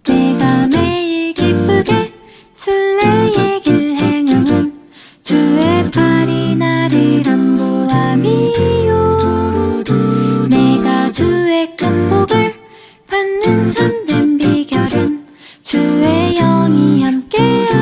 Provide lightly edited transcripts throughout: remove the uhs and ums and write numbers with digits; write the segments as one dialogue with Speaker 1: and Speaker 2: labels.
Speaker 1: 내가 매일 기쁘게 술래얘길 행함은 주의 팔이 나를 안보함이요. 내가 주의 큰 복을 받는 참된 비결은 주의 영이 함께함이라.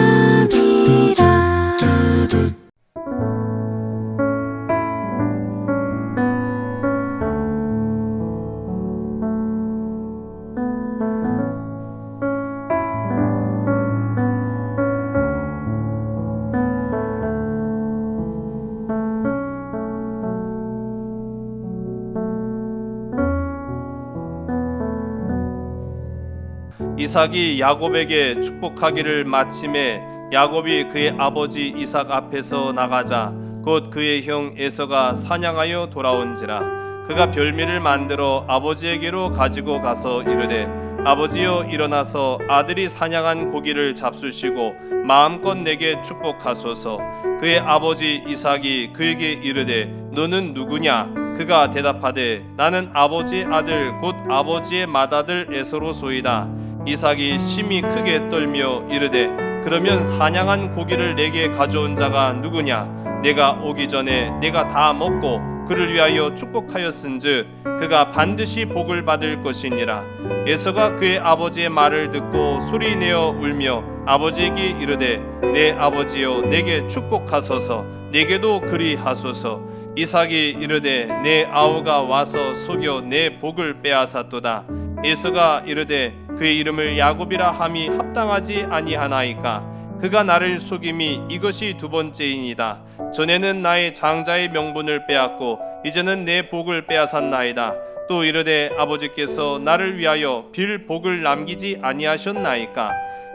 Speaker 2: 이삭이 야곱에게 축복하기를 마침에 야곱이 그의 아버지 이삭 앞에서 나가자 곧 그의 형 에서가 사냥하여 돌아온지라. 그가 별미를 만들어 아버지에게로 가지고 가서 이르되, 아버지여, 일어나서 아들이 사냥한 고기를 잡수시고 마음껏 내게 축복하소서. 그의 아버지 이삭이 그에게 이르되, 너는 누구냐? 그가 대답하되, 나는 아버지의 아들 곧 아버지의 맏아들 에서로소이다. 이삭이 심히 크게 떨며 이르되, 그러면 사냥한 고기를 내게 가져온 자가 누구냐? 내가 오기 전에 내가 다 먹고 그를 위하여 축복하였은즉 그가 반드시 복을 받을 것이니라. 에서가 그의 아버지의 말을 듣고 소리내어 울며 아버지에게 이르되, 내 아버지여, 내게 축복하소서. 내게도 그리하소서. 이삭이 이르되, 내 아우가 와서 속여 내 복을 빼앗았도다. 에서가 이르되, 그의 이름을 야곱이라 함이 합당하지 아니하나이까? 그가 나를 속임이 이것이 두 번째이니이다. 전에는 나의 장자의 명분을 빼앗고 이제는 내 복을 빼앗았나이다. 또 이르되, 아버지께서 나를 위하여 빌 복을 남기지 아니하셨나이까?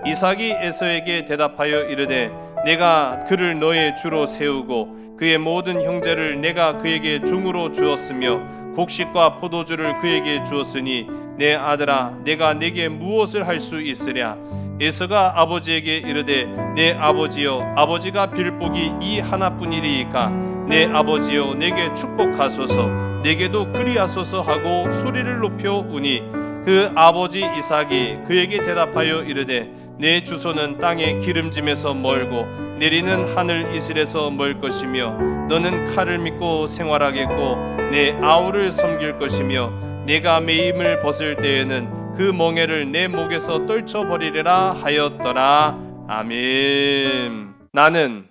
Speaker 2: 이삭이 에서에게 대답하여 이르되, 내가 그를 너의 주로 세우고 그의 모든 형제를 내가 그에게 중으로 주었으며 곡식과 포도주를 그에게 주었으니 내 아들아, 내가 네게 무엇을 할 수 있으랴? 에서가 아버지에게 이르되, 내 아버지여, 아버지가 빌 복이 이 하나뿐이리이까? 내 아버지여, 내게 축복하소서. 내게도 그리하소서 하고 소리를 높여 우니 그 아버지 이삭이 그에게 대답하여 이르되, 내 주소는 땅의 기름짐에서 멀고 내리는 하늘 이슬에서 멀 것이며 너는 칼을 믿고 생활하겠고 내 아우를 섬길 것이며 내가 매임을 벗을 때에는 그 멍에를 내 목에서 떨쳐버리리라 하였더라. 아멘. 나는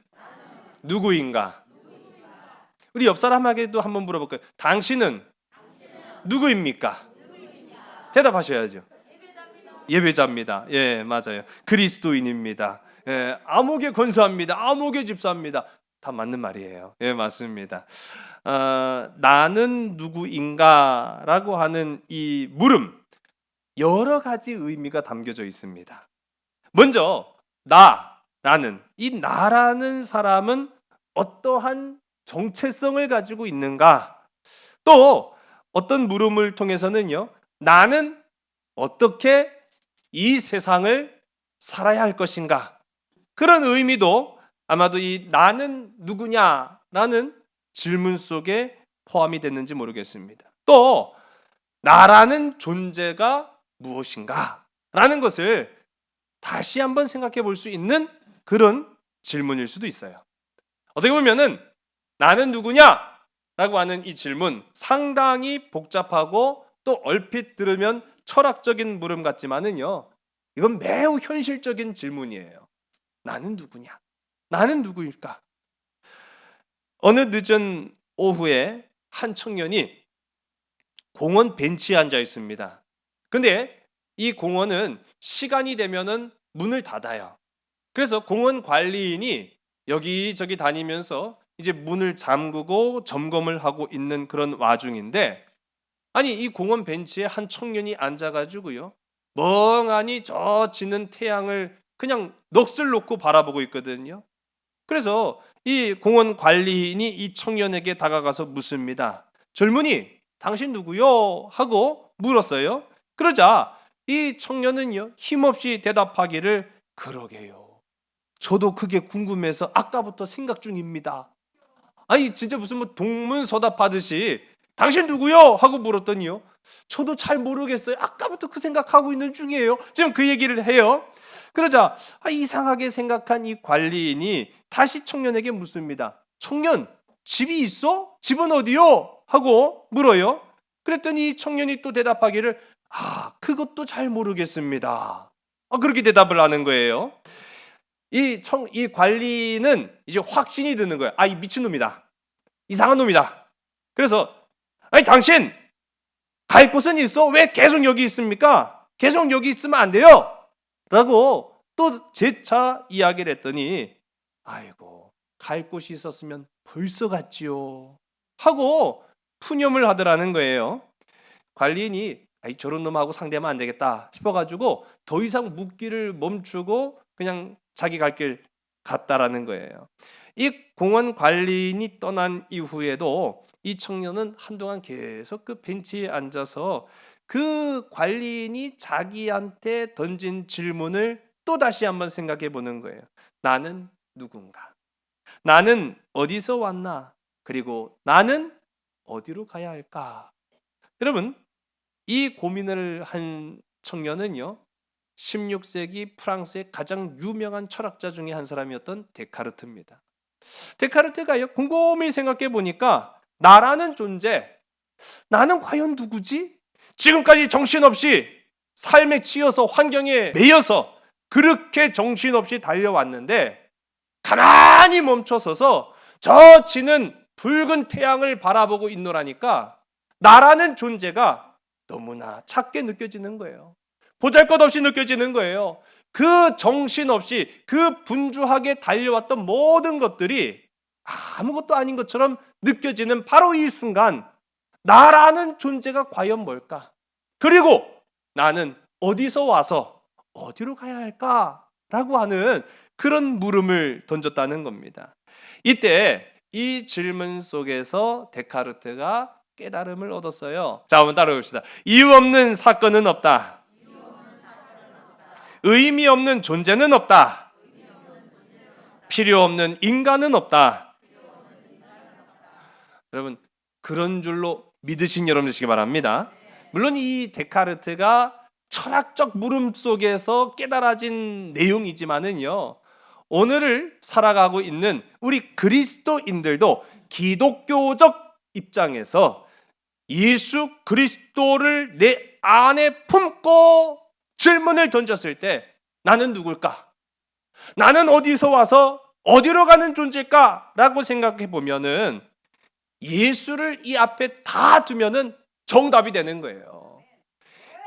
Speaker 2: 누구인가? 우리 옆 사람에게도 한번 물어볼까요? 당신은 누구입니까? 대답하셔야죠. 예배자입니다. 예, 맞아요. 그리스도인입니다. 예, 암흑에 권세합니다. 암흑의 집사입니다. 다 맞는 말이에요. 예, 맞습니다. 나는 누구인가라고 하는 이 물음, 여러 가지 의미가 담겨져 있습니다. 먼저 나라는, 이 나라는 사람은 어떠한 정체성을 가지고 있는가? 또 어떤 물음을 통해서는요, 나는 어떻게 이 세상을 살아야 할 것인가? 그런 의미도 아마도 이 나는 누구냐라는 질문 속에 포함이 됐는지 모르겠습니다. 또 나라는 존재가 무엇인가? 라는 것을 다시 한번 생각해 볼 수 있는 그런 질문일 수도 있어요. 어떻게 보면은 나는 누구냐? 라고 하는 이 질문 상당히 복잡하고 또 얼핏 들으면 철학적인 물음 같지만은요, 이건 매우 현실적인 질문이에요. 나는 누구냐? 나는 누구일까? 어느 늦은 오후에 한 청년이 공원 벤치에 앉아 있습니다. 근데 이 공원은 시간이 되면은 문을 닫아요. 그래서 공원 관리인이 여기저기 다니면서 이제 문을 잠그고 점검을 하고 있는 그런 와중인데, 아니 이 공원 벤치에 한 청년이 앉아가지고요, 멍하니 저 지는 태양을 그냥 넋을 놓고 바라보고 있거든요. 그래서 이 공원 관리인이 이 청년에게 다가가서 묻습니다. 젊은이, 당신 누구요? 하고 물었어요. 그러자 이 청년은요, 힘없이 대답하기를, 그러게요, 저도 그게 궁금해서 아까부터 생각 중입니다. 아니 진짜 무슨 뭐 동문서답하듯이 당신 누구요? 하고 물었더니요, 저도 잘 모르겠어요. 아까부터 그 생각하고 있는 중이에요. 지금 그 얘기를 해요. 그러자 이상하게 생각한 이 관리인이 다시 청년에게 묻습니다. 청년, 집이 있어? 집은 어디요? 하고 물어요. 그랬더니 청년이 또 대답하기를 그것도 잘 모르겠습니다. 그렇게 대답을 하는 거예요. 이 관리는 이제 확신이 드는 거예요. 이 미친놈이다. 이상한 놈이다. 그래서 당신 갈 곳은 있어? 왜 계속 여기 있습니까? 계속 여기 있으면 안 돼요. 라고 또 재차 이야기를 했더니 아이고, 갈 곳이 있었으면 벌써 갔지요. 하고 푸념을 하더라는 거예요. 관리인이 저런 놈하고 상대하면 안 되겠다 싶어가지고 더 이상 묻기를 멈추고 그냥 자기 갈 길 갔다라는 거예요. 이 공원 관리인이 떠난 이후에도 이 청년은 한동안 계속 그 벤치에 앉아서 그 관리인이 자기한테 던진 질문을 또 다시 한번 생각해 보는 거예요. 나는 누군가? 나는 어디서 왔나? 그리고 나는 어디로 가야 할까? 여러분, 이 고민을 한 청년은요, 16세기 프랑스의 가장 유명한 철학자 중에 한 사람이었던 데카르트입니다. 데카르트가요, 곰곰이 생각해 보니까 나라는 존재, 나는 과연 누구지? 지금까지 정신없이 삶에 치여서 환경에 매여서 그렇게 정신없이 달려왔는데 가만히 멈춰서서 저 지는 붉은 태양을 바라보고 있노라니까 나라는 존재가 너무나 작게 느껴지는 거예요. 보잘것없이 느껴지는 거예요. 그 정신없이 그 분주하게 달려왔던 모든 것들이 아무것도 아닌 것처럼 느껴지는 바로 이 순간, 나라는 존재가 과연 뭘까? 그리고 나는 어디서 와서 어디로 가야 할까? 라고 하는 그런 물음을 던졌다는 겁니다. 이때 이 질문 속에서 데카르트가 깨달음을 얻었어요. 자, 한번 따라해봅시다. 이유 없는 사건은 없다. 의미 없는 존재는 없다. 필요 없는 인간은 없다. 여러분, 그런 줄로 믿으신 여러분 되시기 바랍니다. 물론 이 데카르트가 철학적 물음 속에서 깨달아진 내용이지만은요, 오늘을 살아가고 있는 우리 그리스도인들도 기독교적 입장에서 예수 그리스도를 내 안에 품고 질문을 던졌을 때 나는 누굴까? 나는 어디서 와서 어디로 가는 존재일까? 라고 생각해 보면은 예수를 이 앞에 다 두면은 정답이 되는 거예요.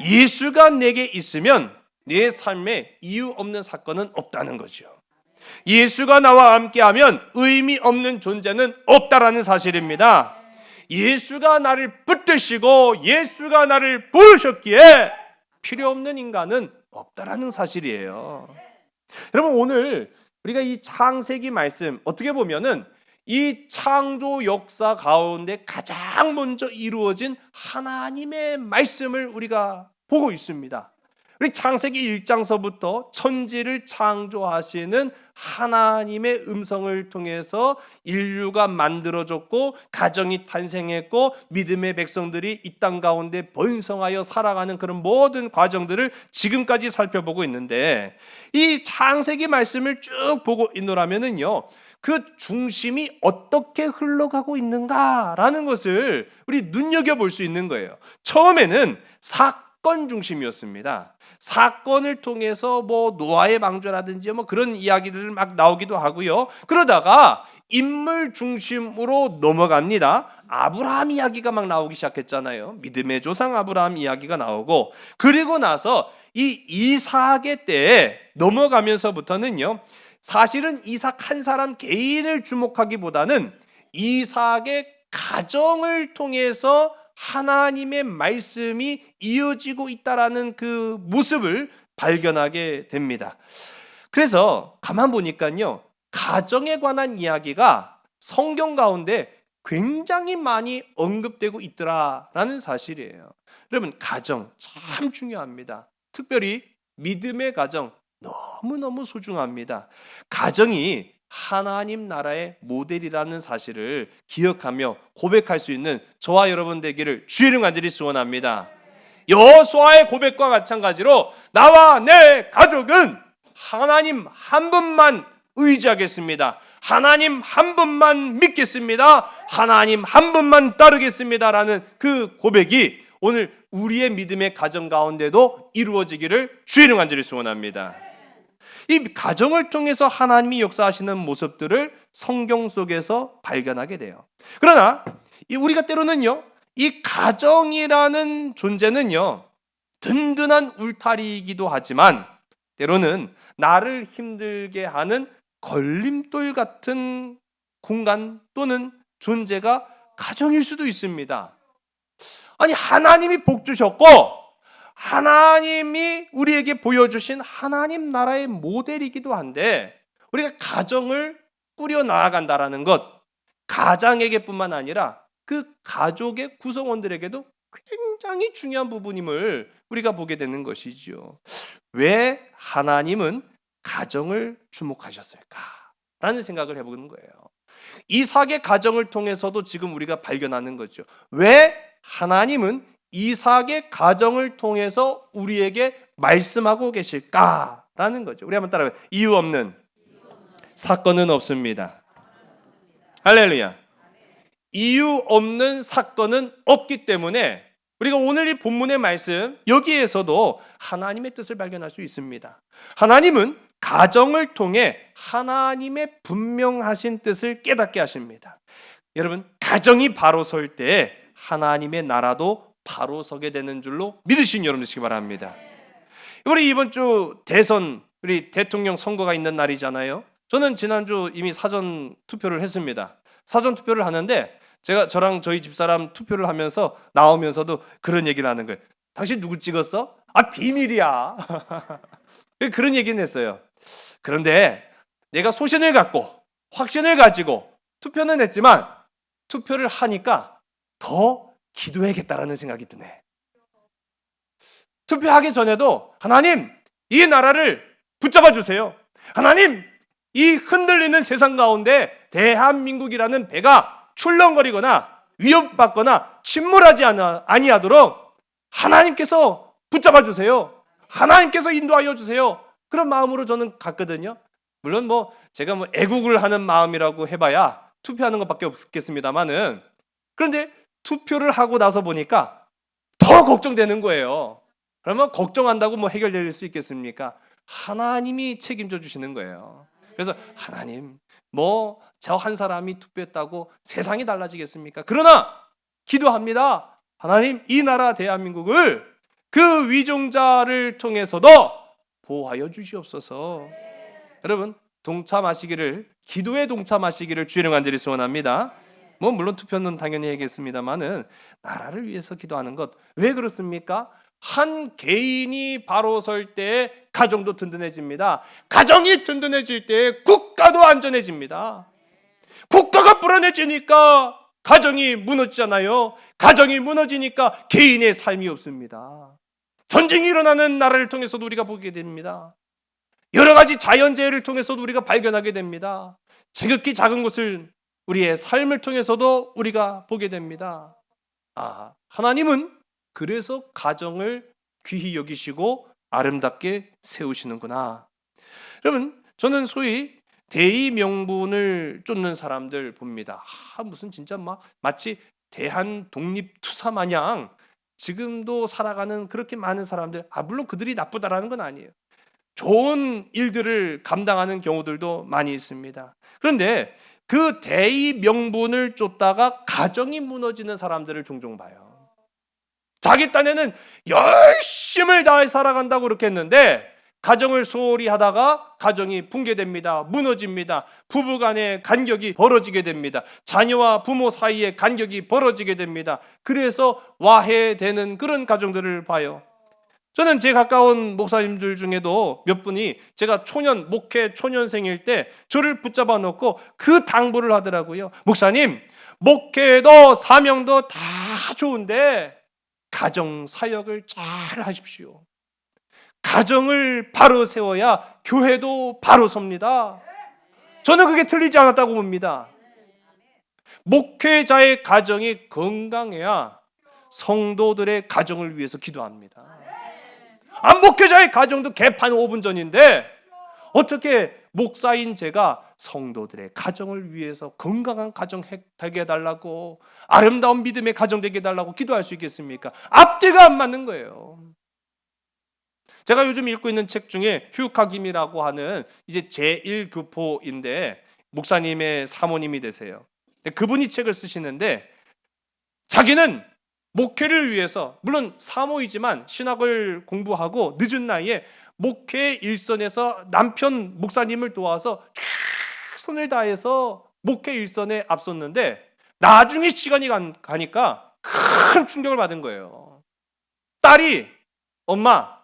Speaker 2: 예수가 내게 있으면 내 삶에 이유 없는 사건은 없다는 거죠. 예수가 나와 함께하면 의미 없는 존재는 없다라는 사실입니다. 예수가 나를 붙드시고 예수가 나를 부르셨기에 필요 없는 인간은 없다라는 사실이에요. 여러분, 오늘 우리가 이 창세기 말씀 어떻게 보면은 이 창조 역사 가운데 가장 먼저 이루어진 하나님의 말씀을 우리가 보고 있습니다. 우리 창세기 1장서부터 천지를 창조하시는 하나님의 음성을 통해서 인류가 만들어졌고 가정이 탄생했고 믿음의 백성들이 이 땅 가운데 번성하여 살아가는 그런 모든 과정들을 지금까지 살펴보고 있는데, 이 창세기 말씀을 쭉 보고 있노라면은요, 그 중심이 어떻게 흘러가고 있는가라는 것을 우리 눈여겨볼 수 있는 거예요. 처음에는 사건 중심이었습니다. 사건을 통해서 노아의 방주라든지 그런 이야기들 막 나오기도 하고요. 그러다가 인물 중심으로 넘어갑니다. 아브라함 이야기가 막 나오기 시작했잖아요. 믿음의 조상 아브라함 이야기가 나오고, 그리고 나서 이 이삭의 때에 넘어가면서부터는요, 사실은 이삭 한 사람 개인을 주목하기보다는 이삭의 가정을 통해서 하나님의 말씀이 이어지고 있다라는 그 모습을 발견하게 됩니다. 그래서 가만 보니까요, 가정에 관한 이야기가 성경 가운데 굉장히 많이 언급되고 있더라라는 사실이에요. 여러분, 가정 참 중요합니다. 특별히 믿음의 가정, 너무너무 소중합니다. 가정이 하나님 나라의 모델이라는 사실을 기억하며 고백할 수 있는 저와 여러분 되기를 주의 이름 간절히 소원합니다. 여호수아의 고백과 마찬가지로 나와 내 가족은 하나님 한 분만 의지하겠습니다. 하나님 한 분만 믿겠습니다. 하나님 한 분만 따르겠습니다라는 그 고백이 오늘 우리의 믿음의 가정 가운데도 이루어지기를 주의 이름 간절히 소원합니다. 이 가정을 통해서 하나님이 역사하시는 모습들을 성경 속에서 발견하게 돼요. 그러나 우리가 때로는요, 이 가정이라는 존재는요, 든든한 울타리이기도 하지만 때로는 나를 힘들게 하는 걸림돌 같은 공간 또는 존재가 가정일 수도 있습니다. 아니, 하나님이 복 주셨고 하나님이 우리에게 보여주신 하나님 나라의 모델이기도 한데 우리가 가정을 꾸려 나아간다라는 것, 가장에게뿐만 아니라 그 가족의 구성원들에게도 굉장히 중요한 부분임을 우리가 보게 되는 것이죠. 왜 하나님은 가정을 주목하셨을까라는 생각을 해보는 거예요. 이삭의 가정을 통해서도 지금 우리가 발견하는 거죠. 왜 하나님은 이삭의 가정을 통해서 우리에게 말씀하고 계실까라는 거죠. 우리 한번 따라해요. 이유 없는 사건은 없습니다. 할렐루야. 이유 없는 사건은 없기 때문에 우리가 오늘 이 본문의 말씀 여기에서도 하나님의 뜻을 발견할 수 있습니다. 하나님은 가정을 통해 하나님의 분명하신 뜻을 깨닫게 하십니다. 여러분, 가정이 바로 설 때 하나님의 나라도 바로 서게 되는 줄로 믿으신 여러분 되시기 바랍니다. 우리 이번 주 대선, 우리 대통령 선거가 있는 날이잖아요. 저는 지난주 이미 사전 투표를 했습니다. 사전 투표를 하는데 저랑 저희 집사람 투표를 하면서 나오면서도 그런 얘기를 하는 거예요. 당신 누구 찍었어? 아, 비밀이야. 그런 얘기는 했어요. 그런데 내가 소신을 갖고 확신을 가지고 투표는 했지만 투표를 하니까 더 기도해야겠다라는 생각이 드네. 투표하기 전에도 하나님, 이 나라를 붙잡아 주세요. 하나님, 이 흔들리는 세상 가운데 대한민국이라는 배가 출렁거리거나 위협받거나 침몰하지 아니하도록 하나님께서 붙잡아 주세요. 하나님께서 인도하여 주세요. 그런 마음으로 저는 갔거든요. 물론 제가 애국을 하는 마음이라고 해봐야 투표하는 것밖에 없겠습니다만은, 그런데 투표를 하고 나서 보니까 더 걱정되는 거예요. 그러면 걱정한다고 해결될 수 있겠습니까? 하나님이 책임져 주시는 거예요. 그래서 하나님, 저 한 사람이 투표했다고 세상이 달라지겠습니까? 그러나 기도합니다. 하나님, 이 나라 대한민국을 그 위종자를 통해서도 보호하여 주시옵소서. 여러분, 기도에 동참하시기를 주의 간절히 소원합니다. 물론 투표는 당연히 해야겠습니다만은 나라를 위해서 기도하는 것, 왜 그렇습니까? 한 개인이 바로 설 때 가정도 든든해집니다. 가정이 든든해질 때 국가도 안전해집니다. 국가가 불안해지니까 가정이 무너지잖아요. 가정이 무너지니까 개인의 삶이 없습니다. 전쟁이 일어나는 나라를 통해서도 우리가 보게 됩니다. 여러 가지 자연재해를 통해서도 우리가 발견하게 됩니다. 지극히 작은 것을 우리의 삶을 통해서도 우리가 보게 됩니다. 하나님은 그래서 가정을 귀히 여기시고 아름답게 세우시는구나. 여러분, 저는 소위 대의 명분을 쫓는 사람들 봅니다. 무슨 진짜 마치 대한 독립투사 마냥 지금도 살아가는 그렇게 많은 사람들, 물론 그들이 나쁘다라는 건 아니에요. 좋은 일들을 감당하는 경우들도 많이 있습니다. 그런데 그 대의 명분을 쫓다가 가정이 무너지는 사람들을 종종 봐요. 자기 딴에는 열심을 다해 살아간다고 그렇게 했는데 가정을 소홀히 하다가 가정이 붕괴됩니다. 무너집니다. 부부간의 간격이 벌어지게 됩니다. 자녀와 부모 사이의 간격이 벌어지게 됩니다. 그래서 와해되는 그런 가정들을 봐요. 저는 제 가까운 목사님들 중에도 몇 분이 제가 목회 초년생일 때 저를 붙잡아 놓고 그 당부를 하더라고요. 목사님, 목회도 사명도 다 좋은데 가정 사역을 잘 하십시오.
Speaker 3: 가정을 바로 세워야 교회도 바로 섭니다. 저는 그게 틀리지 않았다고 봅니다. 목회자의 가정이 건강해야 성도들의 가정을 위해서 기도합니다. 안 목회자의 가정도 개판 5분 전인데 어떻게 목사인 제가 성도들의 가정을 위해서 건강한 가정 되게 해달라고, 아름다운 믿음의 가정 되게 해달라고 기도할 수 있겠습니까? 앞뒤가 안 맞는 거예요. 제가 요즘 읽고 있는 책 중에 휴카김이라고 하는 이제 제1교포인데 목사님의 사모님이 되세요. 그분이 책을 쓰시는데 자기는 목회를 위해서, 물론 사모이지만 신학을 공부하고 늦은 나이에 목회 일선에서 남편 목사님을 도와서 최선을 다해서 목회 일선에 앞섰는데 나중에 시간이 가니까 큰 충격을 받은 거예요. 딸이 엄마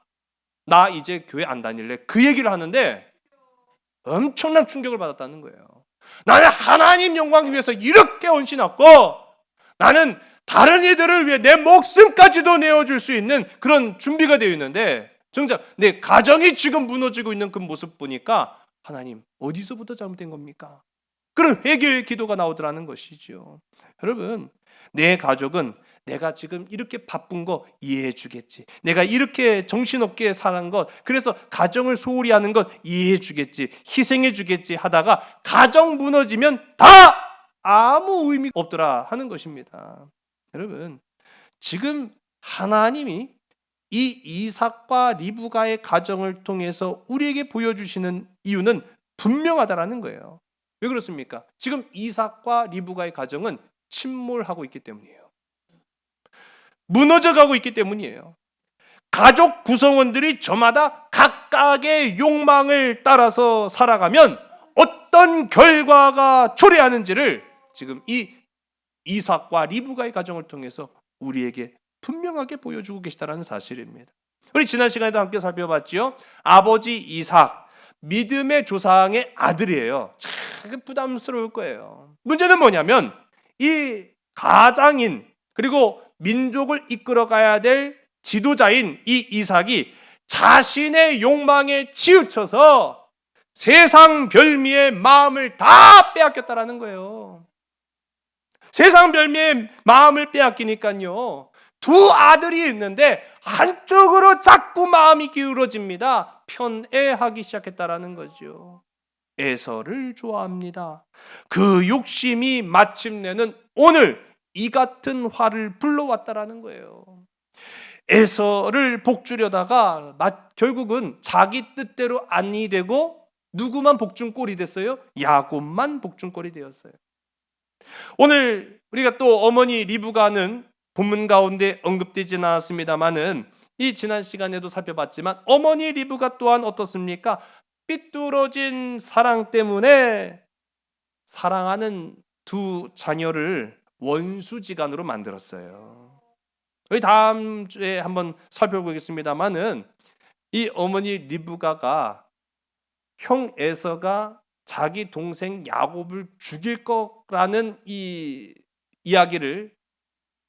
Speaker 3: 나 이제 교회 안 다닐래, 그 얘기를 하는데 엄청난 충격을 받았다는 거예요. 나는 하나님 영광 위해서 이렇게 헌신했고 나는 다른 이들을 위해 내 목숨까지도 내어줄 수 있는 그런 준비가 되어 있는데 정작 내 가정이 지금 무너지고 있는 그 모습 보니까 하나님 어디서부터 잘못된 겁니까? 그런 회개의 기도가 나오더라는 것이죠. 여러분, 내 가족은 내가 지금 이렇게 바쁜 거 이해해 주겠지, 내가 이렇게 정신없게 사는 것, 그래서 가정을 소홀히 하는 것 이해해 주겠지, 희생해 주겠지 하다가 가정 무너지면 다 아무 의미 없더라 하는 것입니다. 여러분, 지금 하나님이 이 이삭과 리브가의 가정을 통해서 우리에게 보여주시는 이유는 분명하다라는 거예요. 왜 그렇습니까? 지금 이삭과 리브가의 가정은 침몰하고 있기 때문이에요. 무너져가고 있기 때문이에요. 가족 구성원들이 저마다 각각의 욕망을 따라서 살아가면 어떤 결과가 초래하는지를 지금 이 이삭과 리브가의 가정을 통해서 우리에게 분명하게 보여주고 계시다는 사실입니다. 우리 지난 시간에도 함께 살펴봤죠. 아버지 이삭, 믿음의 조상의 아들이에요. 참 부담스러울 거예요. 문제는 뭐냐면 이 가장인 그리고 민족을 이끌어가야 될 지도자인 이 이삭이 자신의 욕망에 치우쳐서 세상 별미의 마음을 다 빼앗겼다라는 거예요. 세상 별미의 마음을 빼앗기니까요, 두 아들이 있는데 한쪽으로 자꾸 마음이 기울어집니다. 편애하기 시작했다라는 거죠. 에서를 좋아합니다. 그 욕심이 마침내는 오늘 이 같은 화를 불러왔다라는 거예요. 에서를 복주려다가 결국은 자기 뜻대로 안이 되고 누구만 복준 꼴이 됐어요? 야곱만 복준 꼴이 되었어요. 오늘 우리가 또 어머니 리브가는 본문 가운데 언급되지 않았습니다만은 이 지난 시간에도 살펴봤지만 어머니 리브가 또한 어떻습니까? 삐뚤어진 사랑 때문에 사랑하는 두 자녀를 원수지간으로 만들었어요. 우리 다음 주에 한번 살펴보겠습니다만은 이 어머니 리브가가 형 에서가 자기 동생 야곱을 죽일 거라는 이 이야기를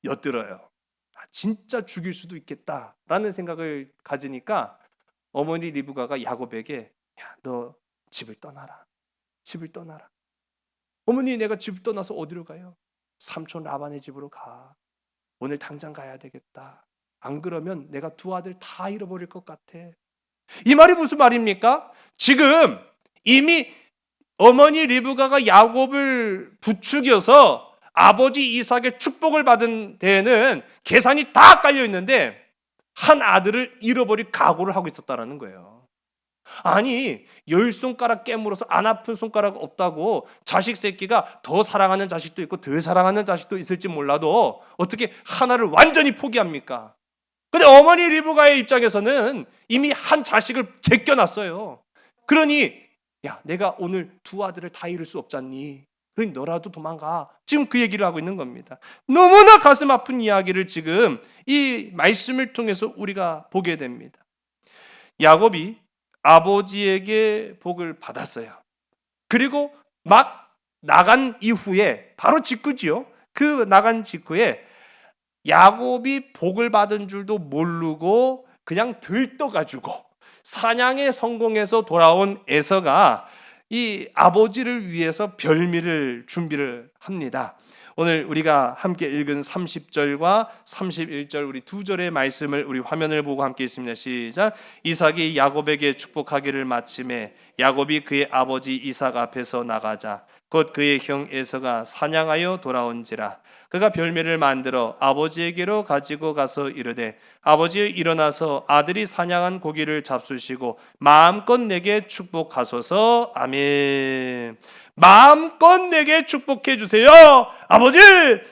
Speaker 3: 엿들어요. 진짜 죽일 수도 있겠다라는 생각을 가지니까 어머니 리브가가 야곱에게 야, 너 집을 떠나라. 집을 떠나라. 어머니, 내가 집을 떠나서 어디로 가요? 삼촌 라반의 집으로 가. 오늘 당장 가야 되겠다. 안 그러면 내가 두 아들 다 잃어버릴 것 같아. 이 말이 무슨 말입니까? 지금 이미 어머니 리브가가 야곱을 부추겨서 아버지 이삭의 축복을 받은 데에는 계산이 다 깔려 있는데 한 아들을 잃어버릴 각오를 하고 있었다는 거예요. 아니, 10손가락 깨물어서 안 아픈 손가락 없다고 자식 새끼가 더 사랑하는 자식도 있고 덜 사랑하는 자식도 있을지 몰라도 어떻게 하나를 완전히 포기합니까? 근데 어머니 리브가의 입장에서는 이미 한 자식을 제껴놨어요. 그러니 야, 내가 오늘 두 아들을 다 잃을 수 없잖니. 그러니 너라도 도망가. 지금 그 얘기를 하고 있는 겁니다. 너무나 가슴 아픈 이야기를 지금 이 말씀을 통해서 우리가 보게 됩니다. 야곱이 아버지에게 복을 받았어요. 그리고 막 나간 이후에 바로 직후지요. 그 나간 직후에 야곱이 복을 받은 줄도 모르고 그냥 들떠가지고 사냥에 성공해서 돌아온 에서가 이 아버지를 위해서 별미를 준비를 합니다. 오늘 우리가 함께 읽은 30절과 31절 우리 두 절의 말씀을 우리 화면을 보고 함께 읽습니다. 시작. 이삭이 야곱에게 축복하기를 마침에 야곱이 그의 아버지 이삭 앞에서 나가자 곧 그의 형 에서가 사냥하여 돌아온지라 그가 별미를 만들어 아버지에게로 가지고 가서 이르되 아버지 일어나서 아들이 사냥한 고기를 잡수시고 마음껏 내게 축복하소서. 아멘. 마음껏 내게 축복해 주세요. 아버지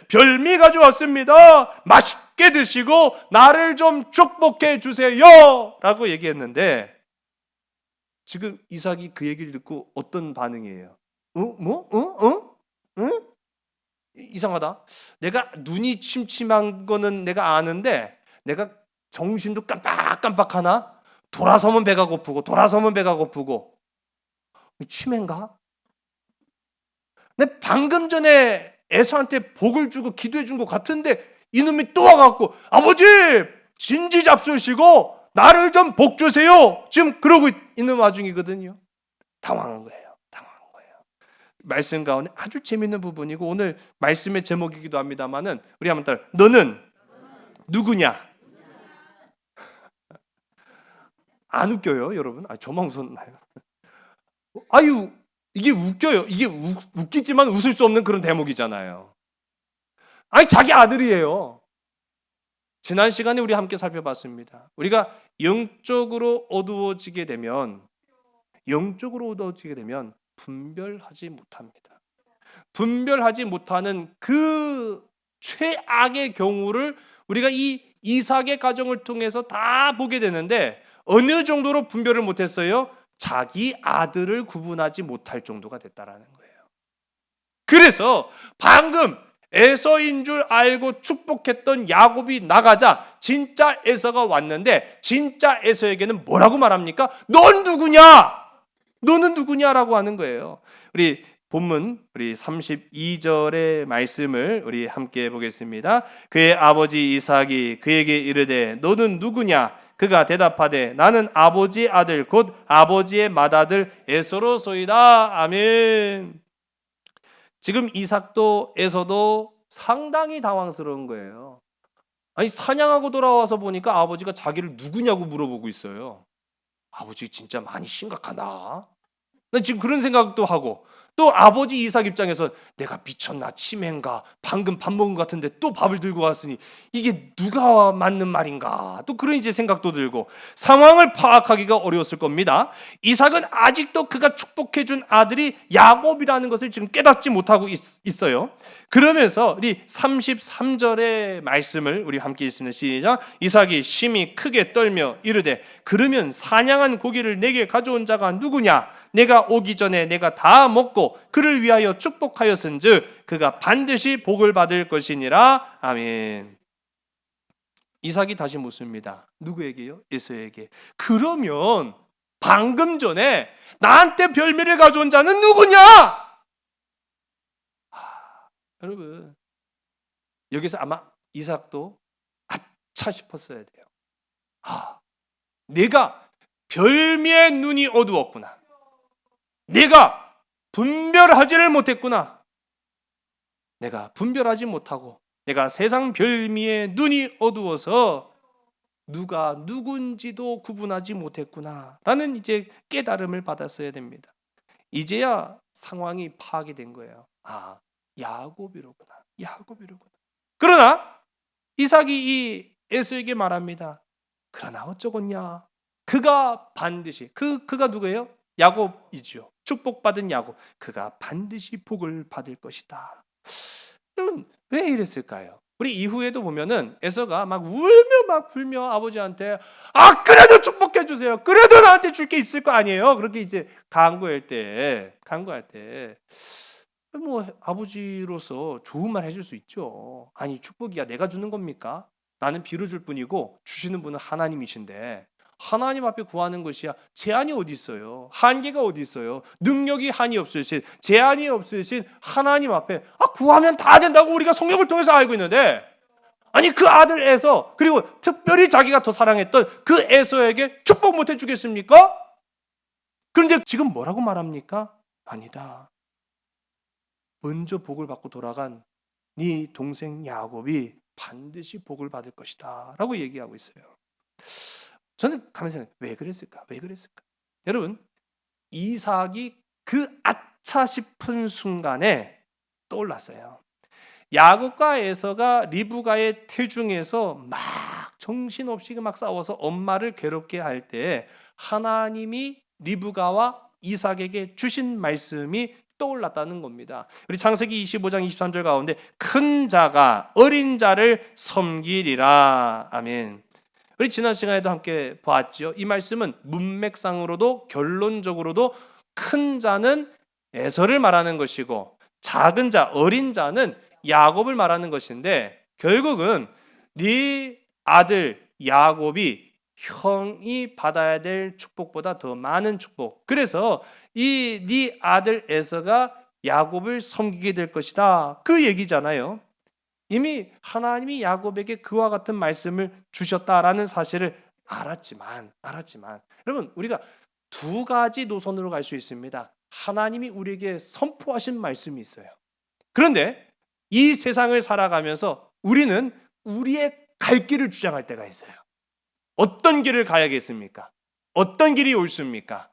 Speaker 3: 별미 가져왔습니다. 맛있게 드시고 나를 좀 축복해 주세요 라고 얘기했는데 지금 이삭이 그 얘기를 듣고 어떤 반응이에요? 응? 이상하다. 내가 눈이 침침한 거는 내가 아는데 내가 정신도 깜빡깜빡하나? 돌아서면 배가 고프고 치매인가? 내 방금 전에 에서한테 복을 주고 기도해 준 것 같은데 이놈이 또 와갖고 아버지 진지 잡수시고 나를 좀 복 주세요. 지금 그러고 있는 와중이거든요. 당황한 거예요. 말씀 가운데 아주 재밌는 부분이고 오늘 말씀의 제목이기도 합니다만은 우리 한번 따라 너는 누구냐? 안 웃겨요, 여러분? 저만 웃었나요? 아유 이게 웃겨요. 이게 웃기지만 웃을 수 없는 그런 대목이잖아요. 아니 자기 아들이에요. 지난 시간에 우리 함께 살펴봤습니다. 우리가 영적으로 어두워지게 되면 분별하지 못합니다. 분별하지 못하는 그 최악의 경우를 우리가 이 이삭의 가정을 통해서 다 보게 되는데 어느 정도로 분별을 못했어요? 자기 아들을 구분하지 못할 정도가 됐다라는 거예요. 그래서 방금 에서인 줄 알고 축복했던 야곱이 나가자 진짜 에서가 왔는데 진짜 에서에게는 뭐라고 말합니까? 넌 누구냐? 너는 누구냐라고 하는 거예요. 우리 본문 우리 32절의 말씀을 우리 함께 보겠습니다. 그의 아버지 이삭이 그에게 이르되 너는 누구냐? 그가 대답하되 나는 아버지의 아들 곧 아버지의 맏아들 에서로소이다. 아멘. 지금 이삭도 에서도 상당히 당황스러운 거예요. 아니 사냥하고 돌아와서 보니까 아버지가 자기를 누구냐고 물어보고 있어요. 아버지 진짜 많이 심각하다. 난 지금 그런 생각도 하고 또 아버지 이삭 입장에서 내가 미쳤나 치매인가 방금 밥 먹은 것 같은데 또 밥을 들고 왔으니 이게 누가 맞는 말인가 또 그런 이제 생각도 들고 상황을 파악하기가 어려웠을 겁니다. 이삭은 아직도 그가 축복해준 아들이 야곱이라는 것을 지금 깨닫지 못하고 있어요. 그러면서 우리 33절의 말씀을 우리 함께 읽습니다. 시작. 이삭이 심히 크게 떨며 이르되 그러면 사냥한 고기를 내게 가져온 자가 누구냐? 내가 오기 전에 내가 다 먹고 그를 위하여 축복하였은즉 그가 반드시 복을 받을 것이니라. 아멘. 이삭이 다시 묻습니다. 누구에게요? 에서에게. 그러면 방금 전에 나한테 별미를 가져온 자는 누구냐? 여러분 여기서 아마 이삭도 아차 싶었어야 돼요. 내가 별미의 눈이 어두웠구나. 내가 분별하지를 못했구나. 내가 분별하지 못하고 내가 세상 별미의 눈이 어두워서 누가 누군지도 구분하지 못했구나 라는 이제 깨달음을 받았어야 됩니다. 이제야 상황이 파악이 된 거예요. 야곱이로구나. 그러나 이삭이 이 에서에게 말합니다. 그러나 어쩌겠냐. 그가 반드시 그가 누구예요? 야곱이죠. 축복받은 야곱. 그가 반드시 복을 받을 것이다. 여러분 왜 이랬을까요? 우리 이후에도 보면은 에서가 막 울며 막 불며 아버지한테 그래도 축복해 주세요. 그래도 나한테 줄 게 있을 거 아니에요. 그렇게 이제 간구할 때 뭐 아버지로서 좋은 말 해줄 수 있죠. 아니 축복이야 내가 주는 겁니까? 나는 빌어줄 뿐이고 주시는 분은 하나님이신데 하나님 앞에 구하는 것이야 제한이 어디 있어요? 한계가 어디 있어요? 능력이 한이 없으신 제한이 없으신 하나님 앞에 구하면 다 된다고 우리가 성경을 통해서 알고 있는데 아니 그 아들 에서, 그리고 특별히 자기가 더 사랑했던 그 에서에게 축복 못 해주겠습니까? 그런데 지금 뭐라고 말합니까? 아니다. 먼저 복을 받고 돌아간 네 동생 야곱이 반드시 복을 받을 것이다 라고 얘기하고 있어요. 저는 가만히 생각해요. 왜 그랬을까? 왜 그랬을까? 여러분, 이삭이 그 아차 싶은 순간에 떠올랐어요. 야곱과 에서가 리브가의 태중에서 막 정신없이 막 싸워서 엄마를 괴롭게 할 때 하나님이 리브가와 이삭에게 주신 말씀이 떠올랐다는 겁니다. 우리 창세기 25장 23절 가운데 큰 자가 어린 자를 섬기리라. 아멘. 우리 지난 시간에도 함께 보았죠. 이 말씀은 문맥상으로도 결론적으로도 큰 자는 에서를 말하는 것이고 작은 자, 어린 자는 야곱을 말하는 것인데, 결국은 네 아들 야곱이 형이 받아야 될 축복보다 더 많은 축복. 그래서 이 네 아들 에서가 야곱을 섬기게 될 것이다. 그 얘기잖아요. 이미 하나님이 야곱에게 그와 같은 말씀을 주셨다라는 사실을 알았지만 여러분, 우리가 두 가지 노선으로 갈 수 있습니다. 하나님이 우리에게 선포하신 말씀이 있어요. 그런데 이 세상을 살아가면서 우리는 우리의 갈 길을 주장할 때가 있어요. 어떤 길을 가야겠습니까? 어떤 길이 옳습니까?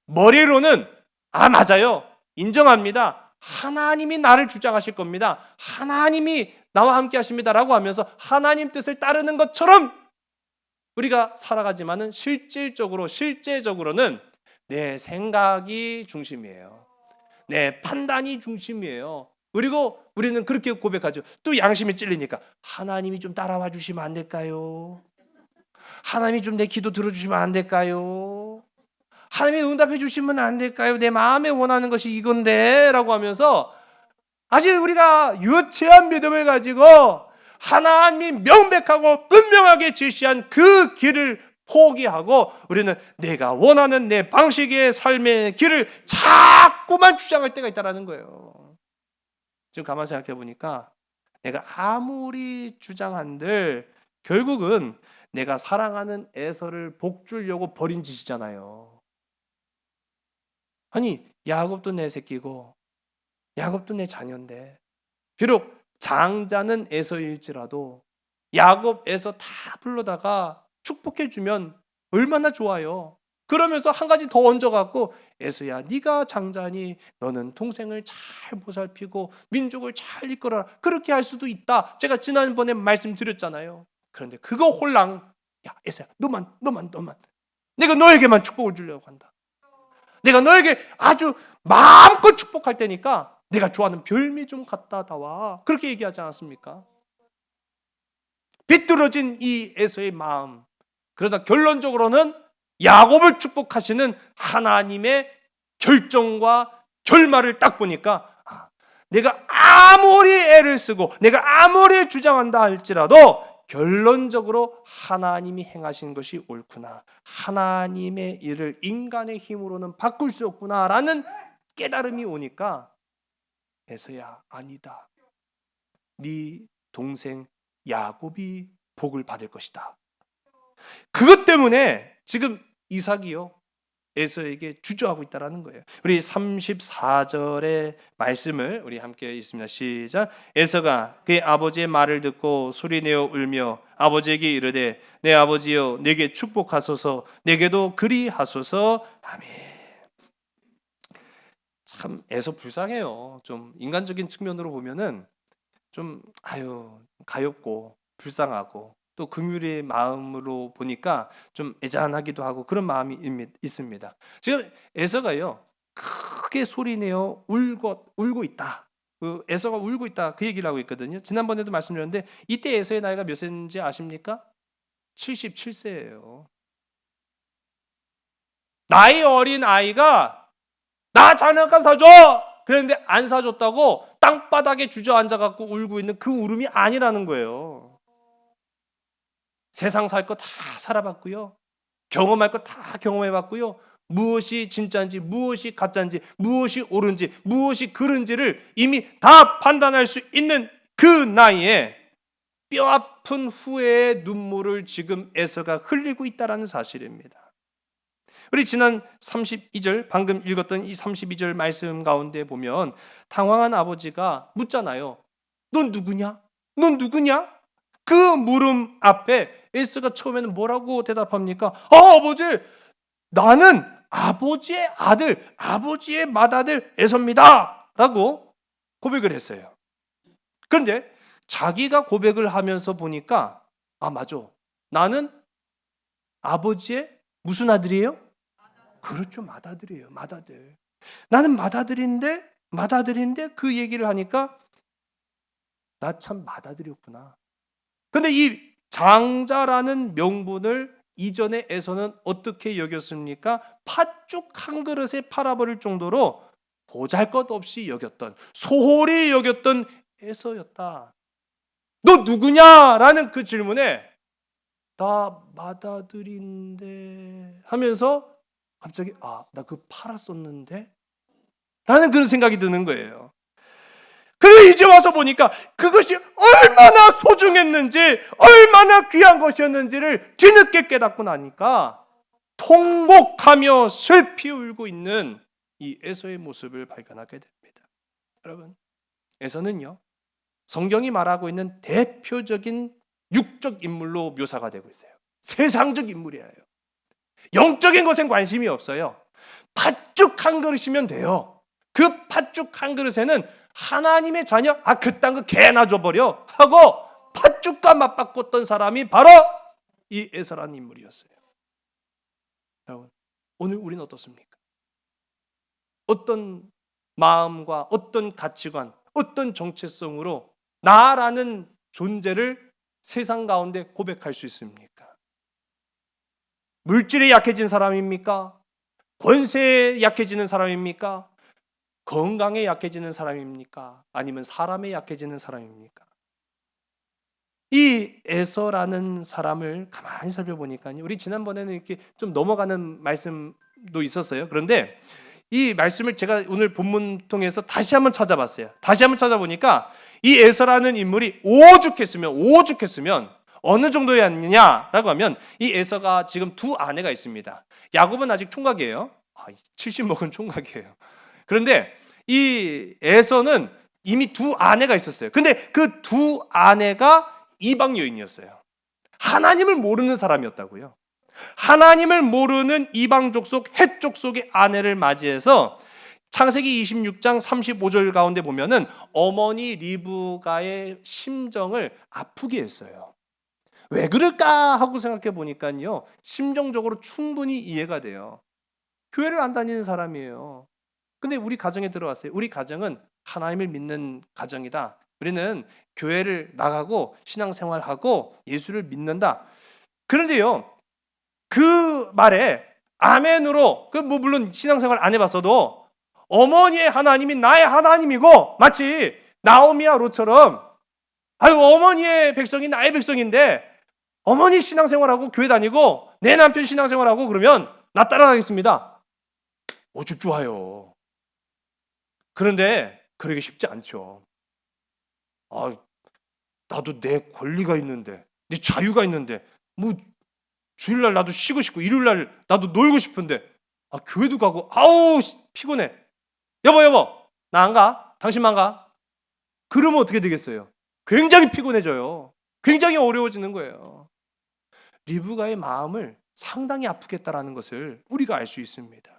Speaker 3: 머리로는 맞아요. 인정합니다. 하나님이 나를 주장하실 겁니다. 하나님이 나와 함께 하십니다라고 하면서 하나님 뜻을 따르는 것처럼 우리가 살아가지만은 실제적으로는 내 생각이 중심이에요. 내 판단이 중심이에요. 그리고 우리는 그렇게 고백하죠. 또 양심이 찔리니까 하나님이 좀 따라와 주시면 안 될까요? 하나님이 좀 내 기도 들어주시면 안 될까요? 하나님이 응답해 주시면 안 될까요? 내 마음에 원하는 것이 이건데 라고 하면서 아직 우리가 유치한 믿음을 가지고 하나님이 명백하고 분명하게 제시한 그 길을 포기하고 우리는 내가 원하는 내 방식의 삶의 길을 자꾸만 주장할 때가 있다는 거예요. 지금 가만히 생각해 보니까 내가 아무리 주장한들 결국은 내가 사랑하는 에서를 복 주려고 벌인 짓이잖아요. 아니, 야곱도 내 새끼고 야곱도 내 자녀인데 비록 장자는 에서일지라도 야곱 에서 다 불러다가 축복해 주면 얼마나 좋아요. 그러면서 한 가지 더 얹어갖고 에서야, 네가 장자니 너는 동생을 잘 보살피고 민족을 잘 이끌어라. 그렇게 할 수도 있다. 제가 지난번에 말씀드렸잖아요. 그런데 그거 홀랑, 야 에서야, 너만 내가 너에게만 축복을 주려고 한다. 내가 너에게 아주 마음껏 축복할 테니까 내가 좋아하는 별미 좀 갖다 놔와. 그렇게 얘기하지 않았습니까? 비뚤어진 이 에서의 마음, 그러다 결론적으로는 야곱을 축복하시는 하나님의 결정과 결말을 딱 보니까 내가 아무리 애를 쓰고 내가 아무리 주장한다 할지라도 결론적으로 하나님이 행하신 것이 옳구나. 하나님의 일을 인간의 힘으로는 바꿀 수 없구나라는 깨달음이 오니까 에서야, 아니다. 네 동생 야곱이 복을 받을 것이다. 그것 때문에 지금 이삭이요 에서에게 주저하고 있다라는 거예요. 우리 34절의 말씀을 우리 함께 읽습니다. 시작. 에서가 그의 아버지의 말을 듣고 소리내어 울며 아버지에게 이르되 내 아버지여, 내게 축복하소서, 내게도 그리하소서. 아멘. 참 에서 불쌍해요. 좀 인간적인 측면으로 보면은 좀 가엾고 불쌍하고 또 긍휼의 마음으로 보니까 좀 애잔하기도 하고 그런 마음이 있습니다. 지금 에서가요 크게 소리내어 울고 있다. 그 에서가 울고 있다, 그 얘기를 하고 있거든요. 지난번에도 말씀드렸는데 이때 에서의 나이가 몇 세인지 아십니까? 77세예요. 나이 어린 아이가 나 장난감 사줘! 그랬는데 안 사줬다고 땅바닥에 주저앉아갖고 울고 있는 그 울음이 아니라는 거예요. 세상 살 거 다 살아봤고요. 경험할 거 다 경험해봤고요. 무엇이 진짜인지, 무엇이 가짜인지, 무엇이 옳은지, 무엇이 그른지를 이미 다 판단할 수 있는 그 나이에 뼈아픈 후회의 눈물을 지금 에서가 흘리고 있다는 사실입니다. 우리 지난 32절 방금 읽었던 이 32절 말씀 가운데 보면 당황한 아버지가 묻잖아요. 넌 누구냐? 넌 누구냐? 그 물음 앞에 에서가 처음에는 뭐라고 대답합니까? 아버지, 나는 아버지의 아들, 아버지의 맏아들 에서입니다 라고 고백을 했어요. 그런데 자기가 고백을 하면서 보니까 맞아, 나는 아버지의 무슨 아들이에요? 그렇죠, 맏아들이에요. 맏아들. 나는 맏아들인데 그 얘기를 하니까 나 참 맏아들이었구나. 근데 이 장자라는 명분을 이전에 에서는 어떻게 여겼습니까? 팥죽 한 그릇에 팔아버릴 정도로 보잘것없이 여겼던, 소홀히 여겼던 에서였다. 너 누구냐라는 그 질문에 나 맏아들인데 하면서 갑자기 나 그 팔았었는데 라는 그런 생각이 드는 거예요. 그래 이제 와서 보니까 그것이 얼마나 소중했는지, 얼마나 귀한 것이었는지를 뒤늦게 깨닫고 나니까 통곡하며 슬피 울고 있는 이 에서의 모습을 발견하게 됩니다. 여러분, 에서는요, 성경이 말하고 있는 대표적인 육적 인물로 묘사가 되고 있어요. 세상적 인물이에요. 영적인 것엔 관심이 없어요. 팥죽 한 그릇이면 돼요. 그 팥죽 한 그릇에는 하나님의 자녀, 그딴 거 개나 줘버려 하고 팥죽과 맞바꿨던 사람이 바로 이 에서라는 인물이었어요. 여러분, 오늘 우리는 어떻습니까? 어떤 마음과 어떤 가치관, 어떤 정체성으로 나라는 존재를 세상 가운데 고백할 수 있습니까? 물질에 약해진 사람입니까? 권세에 약해지는 사람입니까? 건강에 약해지는 사람입니까? 아니면 사람에 약해지는 사람입니까? 이 에서라는 사람을 가만히 살펴보니까요, 우리 지난번에는 이렇게 좀 넘어가는 말씀도 있었어요. 그런데 이 말씀을 제가 오늘 본문 통해서 다시 한번 찾아봤어요. 다시 한번 찾아보니까 이 에서라는 인물이 오죽했으면 어느 정도였느냐라고 하면, 이 에서가 지금 두 아내가 있습니다. 야곱은 아직 총각이에요. 70 먹은 총각이에요. 그런데 이 에서는 이미 두 아내가 있었어요. 근데 그 두 아내가 이방 여인이었어요. 하나님을 모르는 사람이었다고요. 하나님을 모르는 이방 족속, 헷 족속의 아내를 맞이해서 창세기 26장 35절 가운데 보면은 어머니 리브가의 심정을 아프게 했어요. 왜 그럴까 하고 생각해 보니까요, 심정적으로 충분히 이해가 돼요. 교회를 안 다니는 사람이에요. 근데 우리 가정에 들어왔어요. 우리 가정은 하나님을 믿는 가정이다. 우리는 교회를 나가고 신앙생활하고 예수를 믿는다. 그런데요, 그 말에 아멘으로, 물론 신앙생활 안 해봤어도 어머니의 하나님이 나의 하나님이고, 마치 나오미와 롯처럼 어머니의 백성이 나의 백성인데 어머니 신앙생활하고 교회 다니고 내 남편 신앙생활하고 그러면 나 따라가겠습니다. 오죽 좋아요. 그런데 그러기 쉽지 않죠. 나도 내 권리가 있는데, 내 자유가 있는데, 주일날 나도 쉬고 싶고 일요일날 나도 놀고 싶은데 교회도 가고 피곤해. 여보 나 안 가? 당신만 가? 그러면 어떻게 되겠어요? 굉장히 피곤해져요. 굉장히 어려워지는 거예요. 리브가의 마음을 상당히 아프게 했다라는 것을 우리가 알 수 있습니다.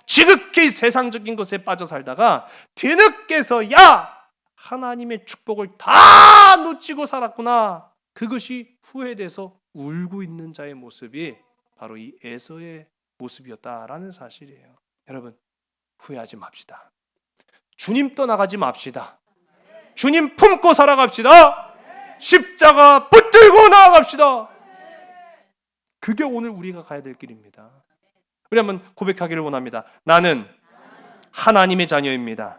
Speaker 3: 지극히 세상적인 것에 빠져 살다가 뒤늦게서야 하나님의 축복을 다 놓치고 살았구나, 그것이 후회돼서 울고 있는 자의 모습이 바로 이 에서의 모습이었다라는 사실이에요. 여러분, 후회하지 맙시다. 주님 떠나가지 맙시다. 주님 품고 살아갑시다. 십자가 붙들고 나아갑시다. 그게 오늘 우리가 가야 될 길입니다. 우리 한번 고백하기를 원합니다. 나는 하나님의 자녀입니다.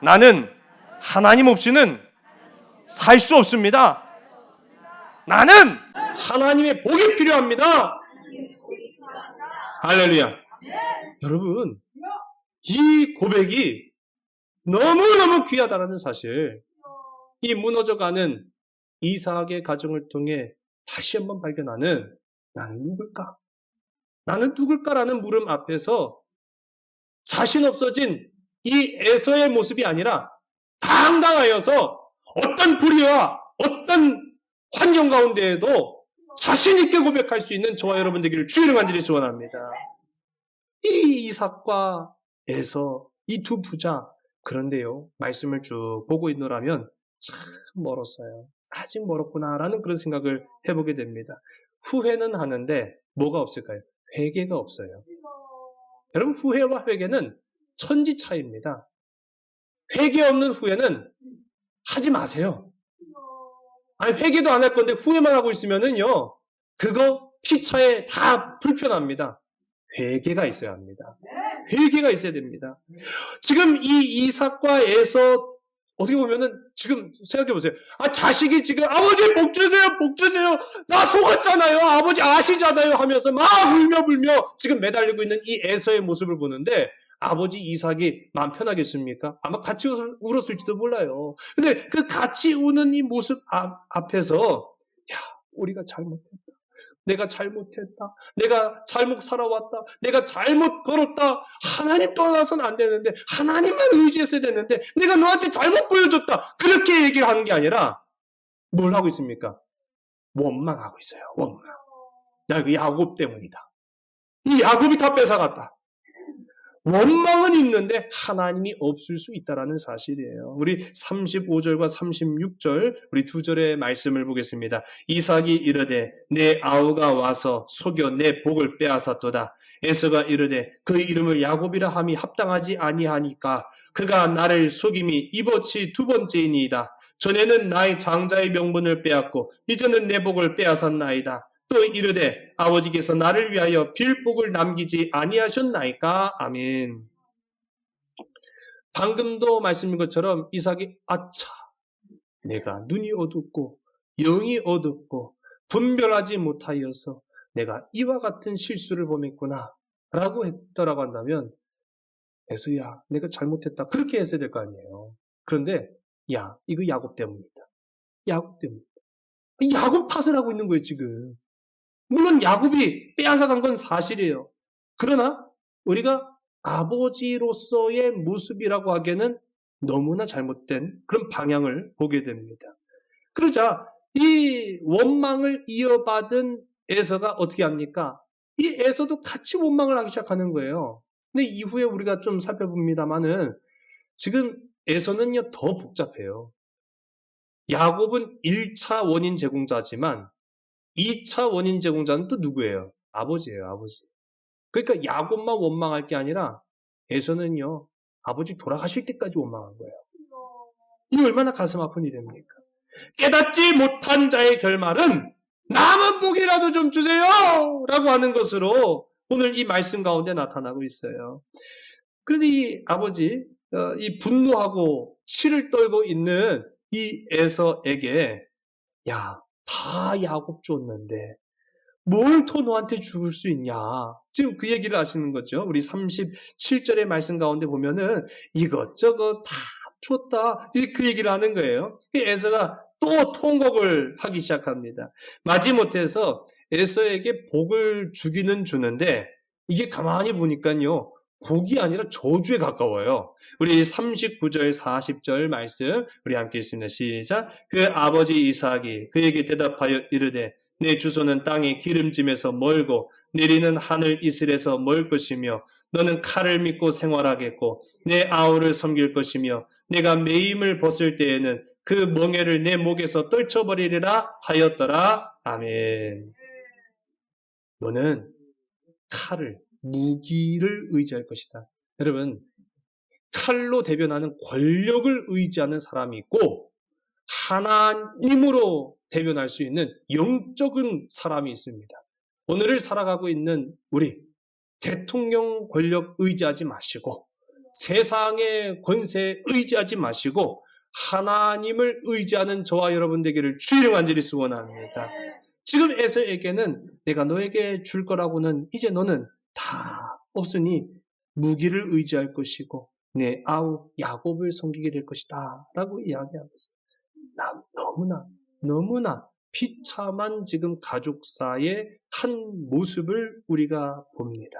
Speaker 3: 나는 하나님 없이는 살 수 없습니다. 나는 하나님의 복이 필요합니다. 할렐루야. 여러분, 이 고백이 너무너무 귀하다라는 사실, 이 무너져가는 이삭의 가정을 통해 다시 한번 발견하는 나는 누굴까? 나는 누굴까라는 물음 앞에서 자신 없어진 이 에서의 모습이 아니라 당당하여서 어떤 불의와 어떤 환경 가운데에도 자신 있게 고백할 수 있는 저와 여러분 되기를 주의를 간절히 소원합니다. 이 이삭과 에서 이 두 부자, 그런데요, 말씀을 쭉 보고 있노라면 참 멀었어요. 아직 멀었구나라는 그런 생각을 해보게 됩니다. 후회는 하는데 뭐가 없을까요? 회개가 없어요. 여러분, 후회와 회개는 천지 차이입니다. 회개 없는 후회는 하지 마세요. 아니, 회개도 안 할 건데 후회만 하고 있으면은요, 그거 피차에 다 불편합니다. 회개가 있어야 합니다. 회개가 있어야 됩니다. 지금 이 이삭과 에서 어떻게 보면은 지금 생각해 보세요. 자식이 지금 아버지 복 주세요, 복 주세요. 나 속았잖아요. 아버지 아시잖아요. 하면서 막 울며불며 지금 매달리고 있는 이 에서의 모습을 보는데 아버지 이삭이 마음 편하겠습니까? 아마 같이 울었을지도 몰라요. 근데 그 같이 우는 이 모습 앞에서 야, 우리가 잘못했다. 내가 잘못했다. 내가 잘못 살아왔다. 내가 잘못 걸었다. 하나님 떠나서는 안 되는데 하나님만 의지했어야 되는데 내가 너한테 잘못 보여줬다. 그렇게 얘기를 하는 게 아니라 뭘 하고 있습니까? 원망하고 있어요. 원망. 야, 그 야곱 때문이다. 이 야곱이 다 뺏어갔다. 원망은 있는데 하나님이 없을 수 있다라는 사실이에요. 우리 35절과 36절 우리 두 절의 말씀을 보겠습니다. 이삭이 이르되 내 아우가 와서 속여 내 복을 빼앗았도다. 에서가 이르되 그 이름을 야곱이라 함이 합당하지 아니하니까 그가 나를 속임이 이번이 두 번째이니이다. 전에는 나의 장자의 명분을 빼앗고 이제는 내 복을 빼앗았나이다. 또 이르되 아버지께서 나를 위하여 빌복을 남기지 아니하셨나이까. 아멘. 방금도 말씀인 것처럼 이삭이 아차, 내가 눈이 어둡고 영이 어둡고 분별하지 못하여서 내가 이와 같은 실수를 범했구나 라고 했더라고 한다면 에서야 내가 잘못했다 그렇게 했어야 될 거 아니에요. 그런데 야, 이거 야곱 때문이다. 야곱 때문이다. 야곱 탓을 하고 있는 거예요 지금. 물론 야곱이 빼앗아간 건 사실이에요. 그러나 우리가 아버지로서의 모습이라고 하기에는 너무나 잘못된 그런 방향을 보게 됩니다. 그러자 이 원망을 이어받은 에서가 어떻게 합니까? 이 에서도 같이 원망을 하기 시작하는 거예요. 근데 이후에 우리가 좀 살펴봅니다만은 지금 에서는요 더 복잡해요. 야곱은 1차 원인 제공자지만 2차 원인 제공자는 또 누구예요? 아버지예요, 아버지. 그러니까 야곱만 원망할 게 아니라 에서는요, 아버지 돌아가실 때까지 원망한 거예요. 이 얼마나 가슴 아픈 일입니까? 깨닫지 못한 자의 결말은 남은 복이라도 좀 주세요! 라고 하는 것으로 오늘 이 말씀 가운데 나타나고 있어요. 그런데 이 아버지, 이 분노하고 치를 떨고 있는 이 에서에게 야, 다 야곱 줬는데 뭘 더 너한테 줄 수 있냐? 지금 그 얘기를 하시는 거죠. 우리 37절의 말씀 가운데 보면은 이것저것 다 줬다. 이제 그 얘기를 하는 거예요. 에서가 또 통곡을 하기 시작합니다. 마지못해서 에서에게 복을 주기는 주는데 이게 가만히 보니까요. 복이 아니라 저주에 가까워요. 우리 39절, 40절 말씀 우리 함께 읽습니다. 시작. 그 아버지 이삭이 그에게 대답하여 이르되 내 주소는 땅의 기름짐에서 멀고 내리는 하늘 이슬에서 멀 것이며 너는 칼을 믿고 생활하겠고 내 아우를 섬길 것이며 내가 매임을 벗을 때에는 그 멍에를 내 목에서 떨쳐버리리라 하였더라. 아멘. 너는 칼을 무기를 의지할 것이다. 여러분, 칼로 대변하는 권력을 의지하는 사람이 있고 하나님으로 대변할 수 있는 영적인 사람이 있습니다. 오늘을 살아가고 있는 우리 대통령 권력 의지하지 마시고 세상의 권세 의지하지 마시고 하나님을 의지하는 저와 여러분 되기를 주의를 간절히 소원합니다. 지금 에서에게는 내가 너에게 줄 거라고는 이제 너는 다 없으니 무기를 의지할 것이고 내 아우 야곱을 섬기게 될 것이다 라고 이야기하고 있어요. 너무나 너무나 비참한 지금 가족사의 한 모습을 우리가 봅니다.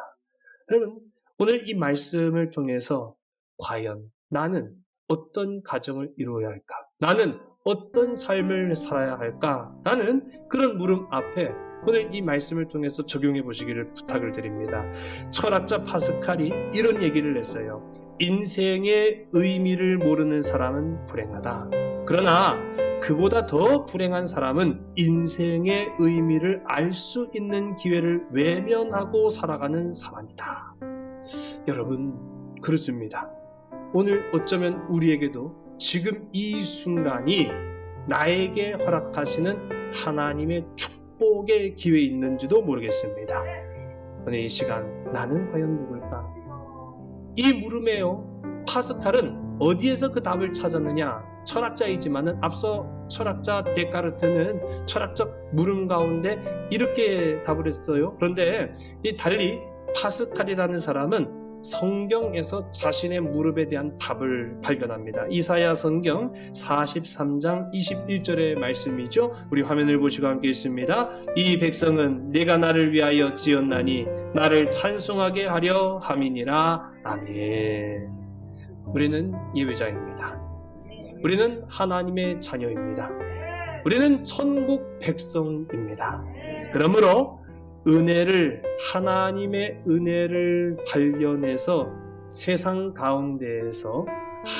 Speaker 3: 여러분, 오늘 이 말씀을 통해서 과연 나는 어떤 가정을 이루어야 할까? 나는 어떤 삶을 살아야 할까? 라는 그런 물음 앞에 오늘 이 말씀을 통해서 적용해 보시기를 부탁을 드립니다. 철학자 파스칼이 이런 얘기를 했어요. 인생의 의미를 모르는 사람은 불행하다. 그러나 그보다 더 불행한 사람은 인생의 의미를 알 수 있는 기회를 외면하고 살아가는 사람이다. 여러분, 그렇습니다. 오늘 어쩌면 우리에게도 지금 이 순간이 나에게 허락하시는 하나님의 축복의 기회 있는지도 모르겠습니다. 오늘 이 시간 나는 과연 누굴까? 이 물음에요, 파스칼은 어디에서 그 답을 찾았느냐? 철학자이지만은 앞서 철학자 데카르트는 철학적 물음 가운데 이렇게 답을 했어요. 그런데 이 달리 파스칼이라는 사람은 성경에서 자신의 무릎에 대한 답을 발견합니다. 이사야 성경 43장 21절의 말씀이죠. 우리 화면을 보시고 함께 읽습니다. 이 백성은 내가 나를 위하여 지었나니 나를 찬송하게 하려 함이니라. 아멘. 우리는 예외자입니다. 우리는 하나님의 자녀입니다. 우리는 천국 백성입니다. 그러므로 하나님의 은혜를 발견해서 세상 가운데에서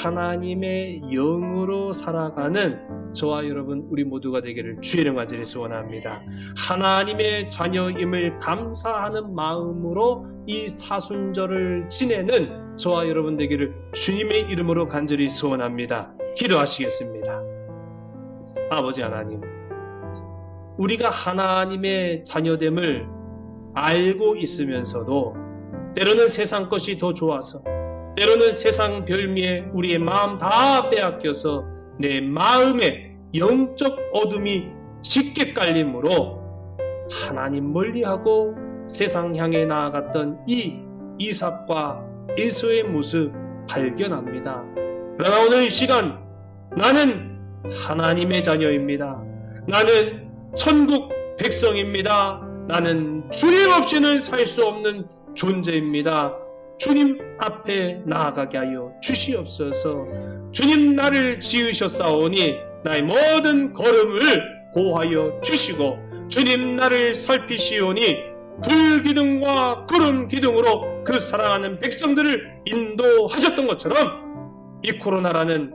Speaker 3: 하나님의 영으로 살아가는 저와 여러분 우리 모두가 되기를 주의 이름 간절히 소원합니다. 하나님의 자녀임을 감사하는 마음으로 이 사순절을 지내는 저와 여러분 되기를 주님의 이름으로 간절히 소원합니다. 기도하시겠습니다. 아버지 하나님, 우리가 하나님의 자녀됨을 알고 있으면서도 때로는 세상 것이 더 좋아서, 때로는 세상 별미에 우리의 마음 다 빼앗겨서 내 마음에 영적 어둠이 짙게 깔림으로 하나님 멀리하고 세상 향해 나아갔던 이 이삭과 에서의 모습 발견합니다. 그러나 오늘 이 시간 나는 하나님의 자녀입니다. 나는 천국 백성입니다. 나는 주님 없이는 살 수 없는 존재입니다. 주님 앞에 나아가게 하여 주시옵소서. 주님 나를 지으셨사오니 나의 모든 걸음을 보호하여 주시고, 주님 나를 살피시오니 불기둥과 구름기둥으로 그 사랑하는 백성들을 인도하셨던 것처럼 이 코로나라는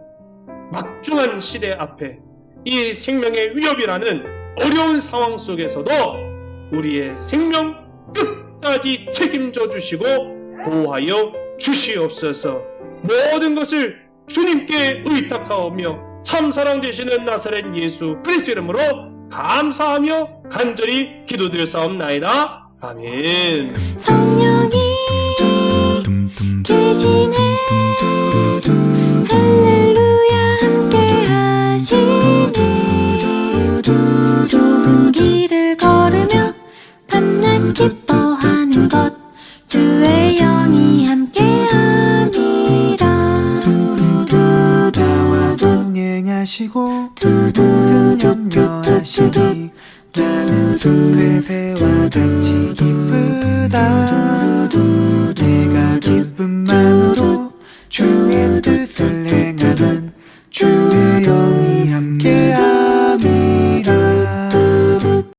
Speaker 3: 막중한 시대 앞에 이 생명의 위협이라는 어려운 상황 속에서도 우리의 생명 끝까지 책임져 주시고 보호하여 주시옵소서. 모든 것을 주님께 의탁하오며 참사랑 되시는 나사렛 예수 그리스도 이름으로 감사하며 간절히 기도드렸사옵나이다. 아멘.
Speaker 1: 성령이 계시네 할렐루야 함께 하시네 좁은 길을 걸으며 밤낮 기뻐하는 것 주의 영이 함께함이라
Speaker 4: 나와 동행하시고 모든 염려하시니 나는 숲의 새와 같이 기쁘다.